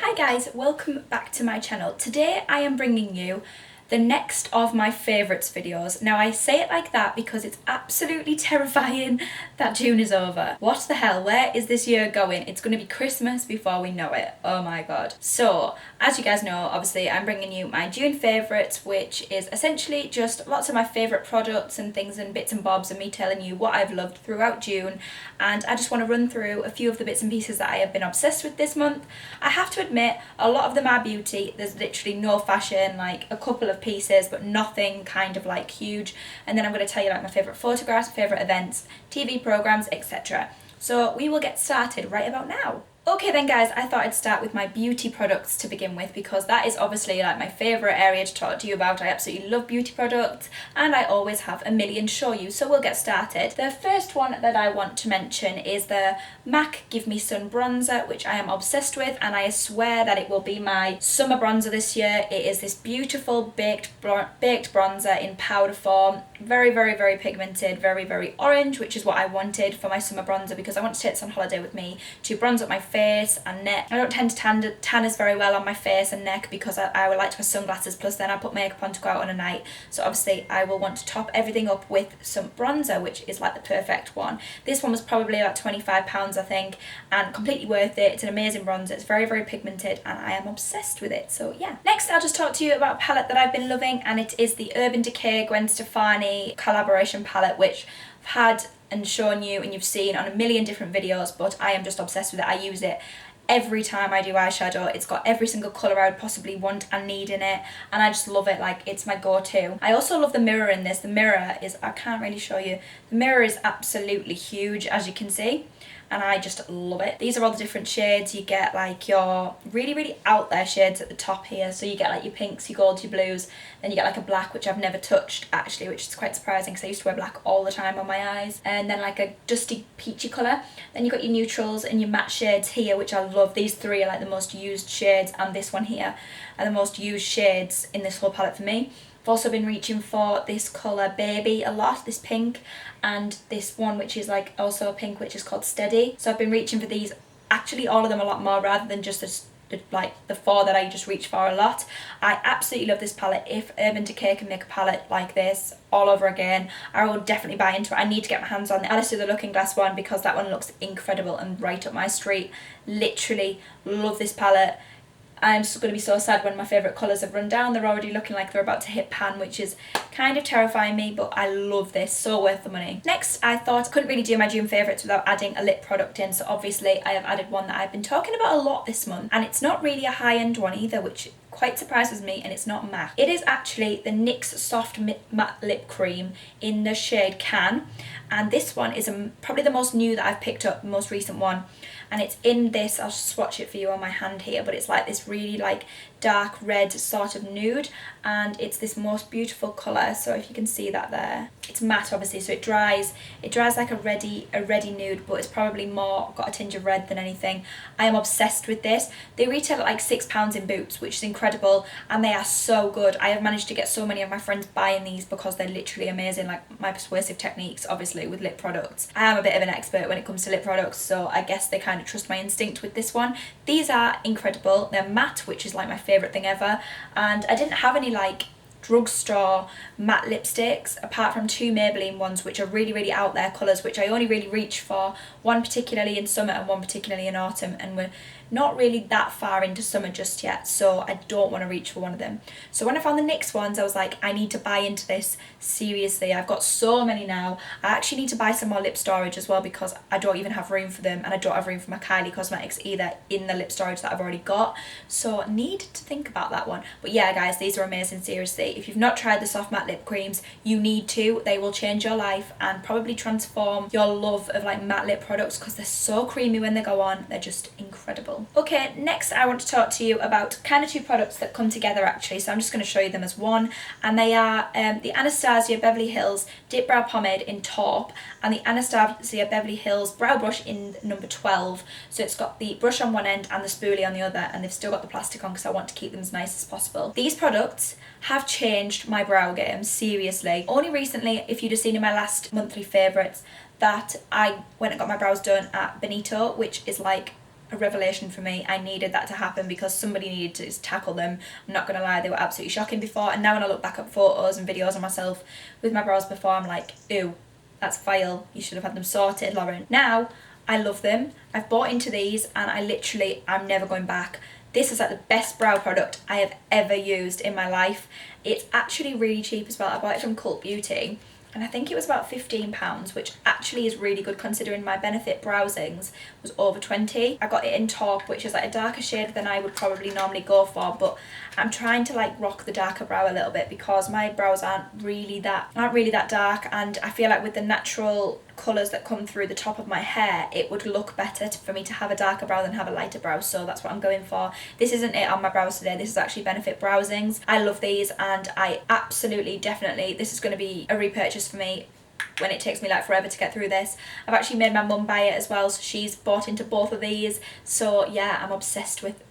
Hi guys, welcome back to my channel. Today I am bringing you the next of my favourites videos. Now I say it like that because it's absolutely terrifying that June is over. What the hell, where is this year going? It's going to be Christmas before we know it. Oh my god. So, as you guys know, obviously I'm bringing you my June favourites, which is essentially just lots of my favourite products and things and bits and bobs and me telling you what I've loved throughout June. And I just want to run through a few of the bits and pieces that I have been obsessed with this month. I have to admit, a lot of them are beauty. There's literally no fashion, like a couple of pieces, but nothing kind of like huge. And then I'm going to tell you like my favourite photographs, favourite events, TV programmes, etc. So we will get started right about now. Okay then guys, I thought I'd start with my beauty products to begin with because that is obviously like my favourite area to talk to you about. I absolutely love beauty products and I always have a million to show you, so we'll get started. The first one that I want to mention is the MAC Give Me Sun Bronzer, which I am obsessed with, and I swear that it will be my summer bronzer this year. It is this beautiful baked bronzer in powder form, very pigmented, very orange, which is what I wanted for my summer bronzer because I want to take this on holiday with me to bronze up my face and neck. I don't tend to tan as very well on my face and neck because I would like to wear sunglasses, plus then I put makeup on to go out on a night, so obviously I will want to top everything up with some bronzer, which is like the perfect one. This one was probably about £25 I think, and completely worth it. It's an amazing bronzer, it's very pigmented and I am obsessed with it, so yeah. Next I'll just talk to you about a palette that I've been loving, and it is the Urban Decay Gwen Stefani collaboration palette, which I've had and shown you and you've seen on a million different videos, but I am just obsessed with it. I use it every time I do eyeshadow. It's got every single colour I would possibly want and need in it, and I just love it. Like, it's my go-to. I also love the mirror in this. The mirror is, I can't really show you, the mirror is absolutely huge, as you can see, and I just love it. These are all the different shades. You get like your really out there shades at the top here, so you get like your pinks, your golds, your blues, then you get like a black, which I've never touched actually, which is quite surprising because I used to wear black all the time on my eyes, and then like a dusty peachy colour. Then you've got your neutrals and your matte shades here, which I love. These three are like the most used shades, and this one here are the most used shades in this whole palette for me. I've also been reaching for this colour Baby a lot, this pink, and this one which is like also a pink, which is called Steady. So I've been reaching for these, actually all of them a lot more, rather than just like the four that I just reach for a lot. I absolutely love this palette. If Urban Decay can make a palette like this all over again, I will definitely buy into it. I need to get my hands on the Alice Through the Looking Glass one because that one looks incredible and right up my street. Literally love this palette. I'm just going to be so sad when my favourite colours have run down. They're already looking like they're about to hit pan, which is kind of terrifying me, but I love this, so worth the money. Next, I thought I couldn't really do my June favourites without adding a lip product in, so obviously I have added one that I've been talking about a lot this month, and it's not really a high-end one either, which quite surprises me, and it's not MAC. It is actually the NYX Soft Matte Lip Cream in the shade Can, and this one is probably the most new that I've picked up, the most recent one, and it's in this, I'll swatch it for you on my hand here, but it's like this really like dark red sort of nude, and it's this most beautiful colour. So if you can see that there, it's matte obviously, so it dries like a ready nude, but it's probably more got a tinge of red than anything. I am obsessed with this. They retail at like £6 in Boots, which is incredible, and they are so good. I have managed to get so many of my friends buying these because they're literally amazing. Like my persuasive techniques obviously with lip products, I am a bit of an expert when it comes to lip products, so I guess they kind of trust my instinct with this one. These are incredible. They're matte, which is like my favourite thing ever, and I didn't have any like drugstore matte lipsticks apart from two Maybelline ones, which are really out there colours, which I only really reach for, one particularly in summer and one particularly in autumn, and we're not really that far into summer just yet, so I don't want to reach for one of them. So when I found the NYX ones, I was like, I need to buy into this seriously. I've got so many now. I actually need to buy some more lip storage as well because I don't even have room for them, and I don't have room for my Kylie Cosmetics either in the lip storage that I've already got, so I need to think about that one. But yeah guys, these are amazing, seriously. If you've not tried the soft matte lip creams, you need to. They will change your life and probably transform your love of like matte lip products because they're so creamy when they go on. They're just incredible. Okay, next I want to talk to you about kind of two products that come together actually, so I'm just going to show you them as one, and they are the Anastasia Beverly Hills Dip Brow Pomade in taupe and the Anastasia Beverly Hills Brow Brush in number 12. So it's got the brush on one end and the spoolie on the other, and they've still got the plastic on because I want to keep them as nice as possible. These products have changed my brow game, seriously. Only recently, if you'd have seen in my last monthly favourites, that I went and got my brows done at Benito, which is like a revelation for me. I needed that to happen because somebody needed to tackle them. I'm not gonna lie, they were absolutely shocking before, and now when I look back at photos and videos of myself with my brows before, I'm like, ew, that's vile. You should have had them sorted, Lauren. Now I love them. I've bought into these and I'm never going back. This is like the best brow product I have ever used in my life. It's actually really cheap as well. I bought it from Cult Beauty and I think it was about £15, which actually is really good considering my Benefit Browsings was over 20. I got it in taupe, which is like a darker shade than I would probably normally go for, but I'm trying to like rock the darker brow a little bit because my brows aren't really that dark, and I feel like with the natural colours that come through the top of my hair, it would look better for me to have a darker brow than have a lighter brow, so that's what I'm going for. This isn't it on my brows today, this is actually Benefit Browsings. I love these and I absolutely, definitely, this is going to be a repurchase for me when it takes me like forever to get through this. I've actually made my mum buy it as well, so she's bought into both of these. So yeah, I'm obsessed with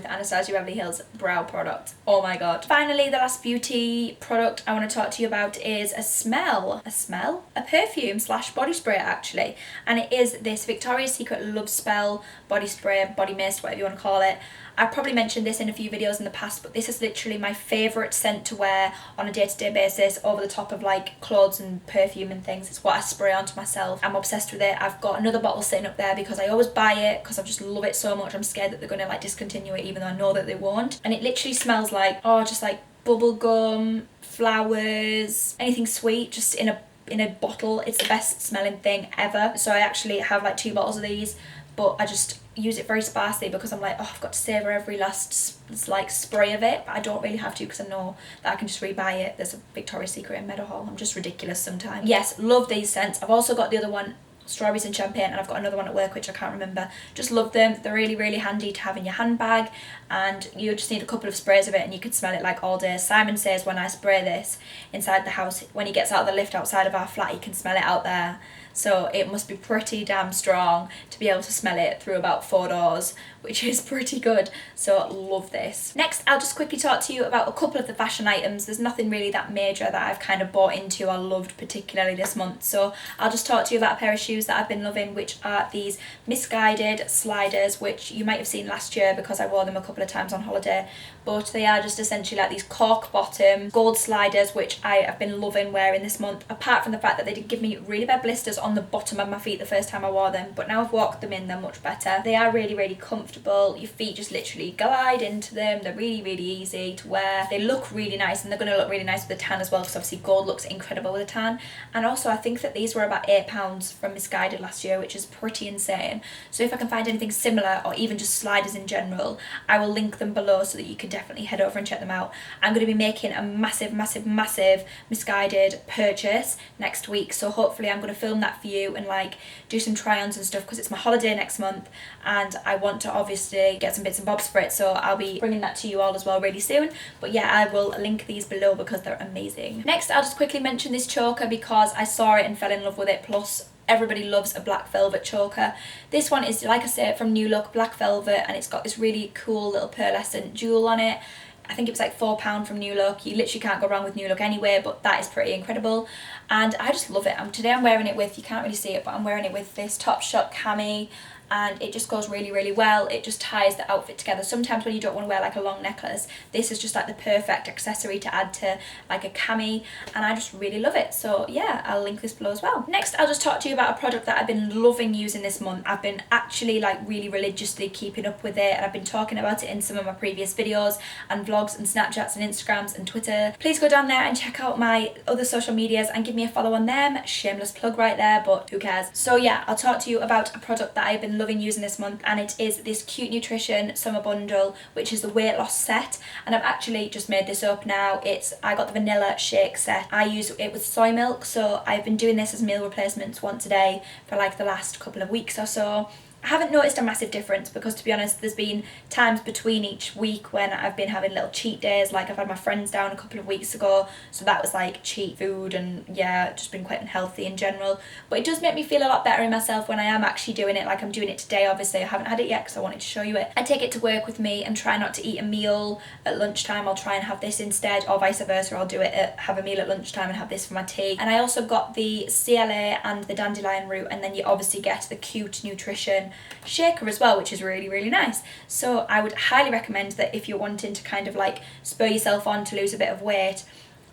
Anastasia Beverly Hills brow product. Oh my god. Finally, the last beauty product I want to talk to you about is a perfume slash body spray actually, and it is this Victoria's Secret Love Spell body spray, body mist, whatever you want to call it. I've probably mentioned this in a few videos in the past, but this is literally my favourite scent to wear on a day-to-day basis over the top of like clothes and perfume and things. It's what I spray onto myself. I'm obsessed with it. I've got another bottle sitting up there because I always buy it because I just love it so much. I'm scared that they're going to like discontinue it, even though I know that they won't. And it literally smells like, oh, just like bubble gum, flowers, anything sweet, just in a bottle. It's the best smelling thing ever. So I actually have like 2 bottles of these, but I just use it very sparsely because I'm like, oh, I've got to savour every last like spray of it, but I don't really have to because I know that I can just rebuy it. There's a Victoria's Secret in Meadowhall. I'm just ridiculous sometimes. Yes, love these scents. I've also got the other one, strawberries and champagne, and I've got another one at work which I can't remember. Just love them. They're really, really handy to have in your handbag, and you just need a couple of sprays of it and you can smell it like all day. Simon says when I spray this inside the house, when he gets out of the lift outside of our flat, he can smell it out there. So it must be pretty damn strong to be able to smell it through about 4 doors, which is pretty good. So love this. Next, I'll just quickly talk to you about a couple of the fashion items. There's nothing really that major that I've kind of bought into or loved particularly this month. So I'll just talk to you about a pair of shoes that I've been loving, which are these Missguided sliders, which you might have seen last year because I wore them a couple of times on holiday. But they are just essentially like these cork bottom gold sliders, which I have been loving wearing this month, apart from the fact that they did give me really bad blisters on the bottom of my feet the first time I wore them, but now I've walked them in, they're much better. They are really, really comfortable. Your feet just literally glide into them. They're really, really easy to wear. They look really nice, and they're going to look really nice with a tan as well, because obviously gold looks incredible with a tan. And also I think that these were about £8 from Missguided last year, which is pretty insane. So if I can find anything similar, or even just sliders in general, I will link them below so that you can definitely head over and check them out. I'm going to be making a massive, massive, massive Missguided purchase next week, so hopefully I'm going to film that for you and like do some try-ons and stuff, because it's my holiday next month and I want to obviously get some bits and bobs for it, so I'll be bringing that to you all as well really soon. But yeah, I will link these below because they're amazing. Next, I'll just quickly mention this choker because I saw it and fell in love with it, plus everybody loves a black velvet choker. This one is, like I said, from New Look, black velvet, and it's got this really cool little pearlescent jewel on it. I think it was like £4 from New Look. You literally can't go wrong with New Look anyway, but that is pretty incredible. And I just love it. Today I'm wearing it with, you can't really see it, but I'm wearing it with this Topshop cami, and it just goes really, really well. It just ties the outfit together. Sometimes when you don't want to wear like a long necklace, this is just like the perfect accessory to add to like a cami, and I just really love it. So yeah, I'll link this below as well. Next, I'll just talk to you about a product that I've been loving using this month. I've been actually like really religiously keeping up with it, and I've been talking about it in some of my previous videos and vlogs and Snapchats and Instagrams and Twitter. Please go down there and check out my other social medias and give me a follow on them. Shameless plug right there, but who cares? So yeah, I'll talk to you about a product that I've been loving using this month, and it is this Cute Nutrition summer bundle, which is the weight loss set. And I've actually just made this up now. I got the vanilla shake set. I use it with soy milk, so I've been doing this as meal replacements once a day for like the last couple of weeks or so. I haven't noticed a massive difference because, to be honest, there's been times between each week when I've been having little cheat days. Like I've had my friends down a couple of weeks ago, so that was like cheat food, and yeah, just been quite unhealthy in general. But it does make me feel a lot better in myself when I am actually doing it. Like I'm doing it today, obviously I haven't had it yet because I wanted to show you it. I take it to work with me and try not to eat a meal at lunchtime. I'll try and have this instead, or vice versa. I'll do it have a meal at lunchtime and have this for my tea. And I also got the CLA and the dandelion root, and then you obviously get the Cute Nutrition shaker as well, which is really, really nice. So I would highly recommend that if you're wanting to kind of like spur yourself on to lose a bit of weight.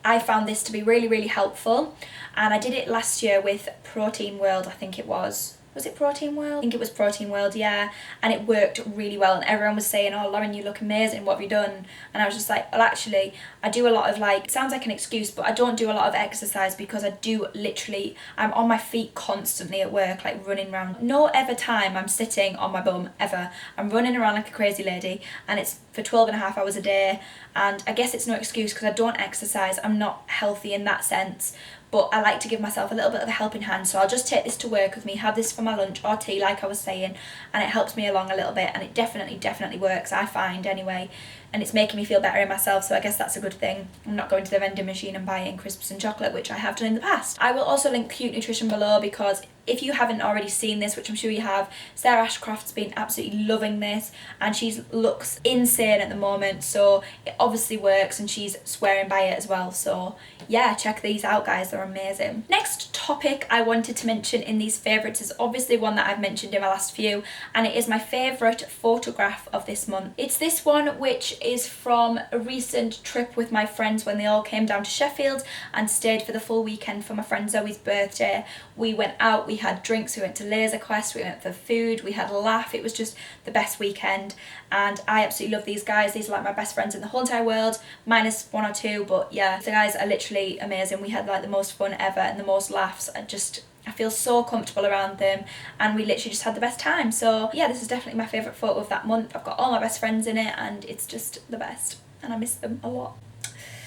I found this to be really, really helpful, and I did it last year with Protein World, I think it was. Was it Protein World? I think it was Protein World, yeah. And it worked really well, and everyone was saying, oh, Lauren, you look amazing, what have you done? And I was just like, well, actually, I do a lot of like, it sounds like an excuse, but I don't do a lot of exercise because I do literally, I'm on my feet constantly at work, like running around. No ever time I'm sitting on my bum, ever. I'm running around like a crazy lady, and it's for 12.5 hours a day. And I guess it's no excuse because I don't exercise. I'm not healthy in that sense. But I like to give myself a little bit of a helping hand, so I'll just take this to work with me, have this for my lunch or tea like I was saying, and it helps me along a little bit, and it definitely works, I find anyway, and it's making me feel better in myself, so I guess that's a good thing. I'm not going to the vending machine and buying crisps and chocolate, which I have done in the past. I will also link Cute Nutrition below, because if you haven't already seen this, which I'm sure you have, Sarah Ashcroft's been absolutely loving this, and she looks insane at the moment, so it obviously works, and she's swearing by it as well. So yeah, check these out, guys, they're amazing. Next topic I wanted to mention in these favourites is obviously one that I've mentioned in my last few, and it is my favourite photograph of this month. It's this one, which is from a recent trip with my friends when they all came down to Sheffield and stayed for the full weekend for my friend Zoe's birthday. We went out, we had drinks, we went to Laser Quest, we went for food, we had a laugh. It was just the best weekend, and I absolutely love these guys. These are like my best friends in the whole entire world, minus one or two, but yeah, the guys are literally amazing. We had like the most fun ever and the most laughs, and I feel so comfortable around them, and we literally just had the best time. So yeah, this is definitely my favourite photo of that month. I've got all my best friends in it, and it's just the best, and I miss them a lot.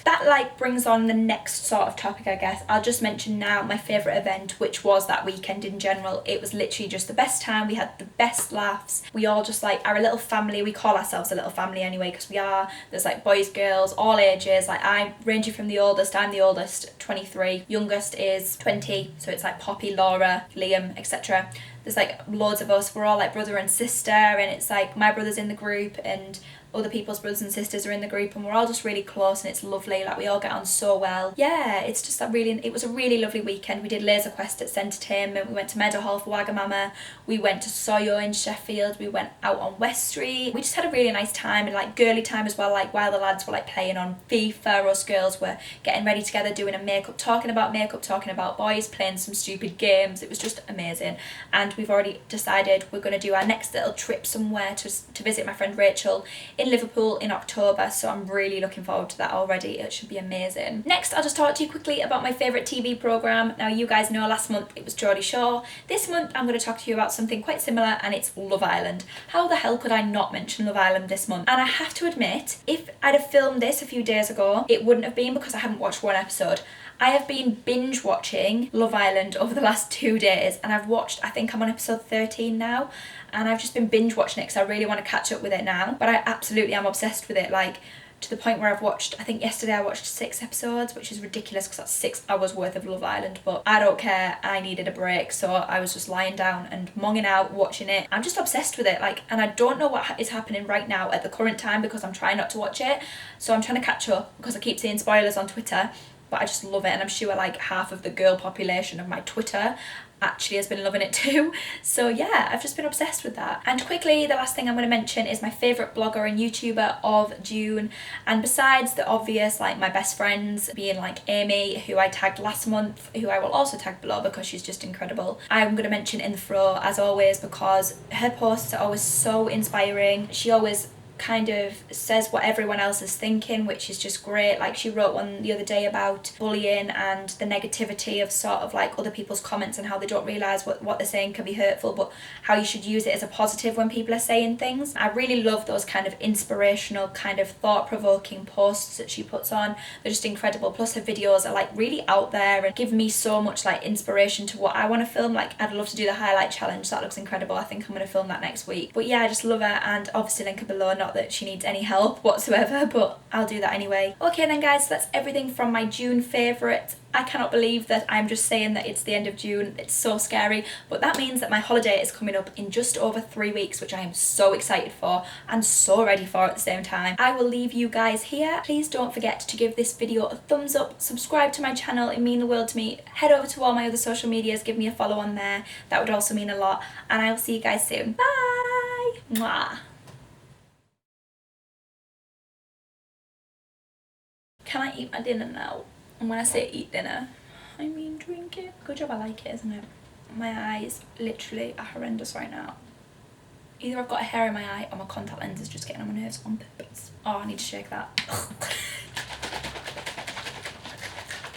That like brings on the next sort of topic, I guess. I'll just mention now my favourite event, which was that weekend in general. It was literally just the best time. We had the best laughs. We all just like are a little family. We call ourselves a little family anyway, because we are. There's like boys, girls, all ages. Like I'm ranging from the oldest, I'm the oldest, 23. Youngest is 20. So it's like Poppy, Laura, Liam, etc. There's like loads of us. We're all like brother and sister, and it's like my brother's in the group and other people's brothers and sisters are in the group, and we're all just really close, and it's lovely. Like we all get on so well. Yeah, it's just it was a really lovely weekend. We did Laser Quest at Centertainment, we went to Meadowhall for Wagamama, we went to Soyo in Sheffield, we went out on West Street. We just had a really nice time, and like girly time as well, like while the lads were like playing on FIFA, us girls were getting ready together, doing a makeup, talking about boys, playing some stupid games. It was just amazing, and we've already decided we're going to do our next little trip somewhere to visit my friend Rachel in Liverpool in October, so I'm really looking forward to that already. It should be amazing. Next, I'll just talk to you quickly about my favourite TV programme. Now, you guys know last month it was Geordie Shore. This month I'm going to talk to you about something quite similar, and it's Love Island. How the hell could I not mention Love Island this month? And I have to admit, if I'd have filmed this a few days ago, it wouldn't have been because I haven't watched one episode. I have been binge watching Love Island over the last 2 days, and I've watched, I think I'm on episode 13 now, and I've just been binge watching it because I really want to catch up with it now. But I absolutely am obsessed with it, like to the point where I've watched, I think yesterday I watched 6 episodes, which is ridiculous because that's 6 hours worth of Love Island, but I don't care. I needed a break, so I was just lying down and monging out watching it. I'm just obsessed with it, like, and I don't know what is happening right now at the current time because I'm trying not to watch it, so I'm trying to catch up because I keep seeing spoilers on Twitter. But I just love it, and I'm sure like half of the girl population of my Twitter actually has been loving it too. So yeah, I've just been obsessed with that. And quickly, the last thing I'm going to mention is my favourite blogger and YouTuber of June. And besides the obvious, like my best friends being like Amy, who I tagged last month, who I will also tag below because she's just incredible, I'm going to mention In The Fro as always because her posts are always so inspiring. She always kind of says what everyone else is thinking, which is just great. Like she wrote one the other day about bullying and the negativity of sort of like other people's comments and how they don't realise what they're saying can be hurtful, but how you should use it as a positive when people are saying things. I really love those kind of inspirational, kind of thought-provoking posts that she puts on. They're just incredible. Plus her videos are like really out there and give me so much like inspiration to what I want to film. Like I'd love to do the highlight challenge. That looks incredible. I think I'm going to film that next week. But yeah, I just love her, and obviously link her below. Not not that she needs any help whatsoever, but I'll do that anyway. Okay then guys, so that's everything from my June favourites. I cannot believe that I'm just saying that it's the end of June. It's so scary, but that means that my holiday is coming up in just over 3 weeks, which I am so excited for and so ready for at the same time. I will leave you guys here. Please don't forget to give this video a thumbs up, subscribe to my channel, it means the world to me. Head over to all my other social medias, give me a follow on there. That would also mean a lot, and I will see you guys soon. Bye! Mwah! Can I eat my dinner now? And when I say eat dinner, I mean drink it. Good job, I like it, isn't it? My eyes literally are horrendous right now. Either I've got a hair in my eye or my contact lens is just getting on my nerves on purpose. Oh, I need to shake that.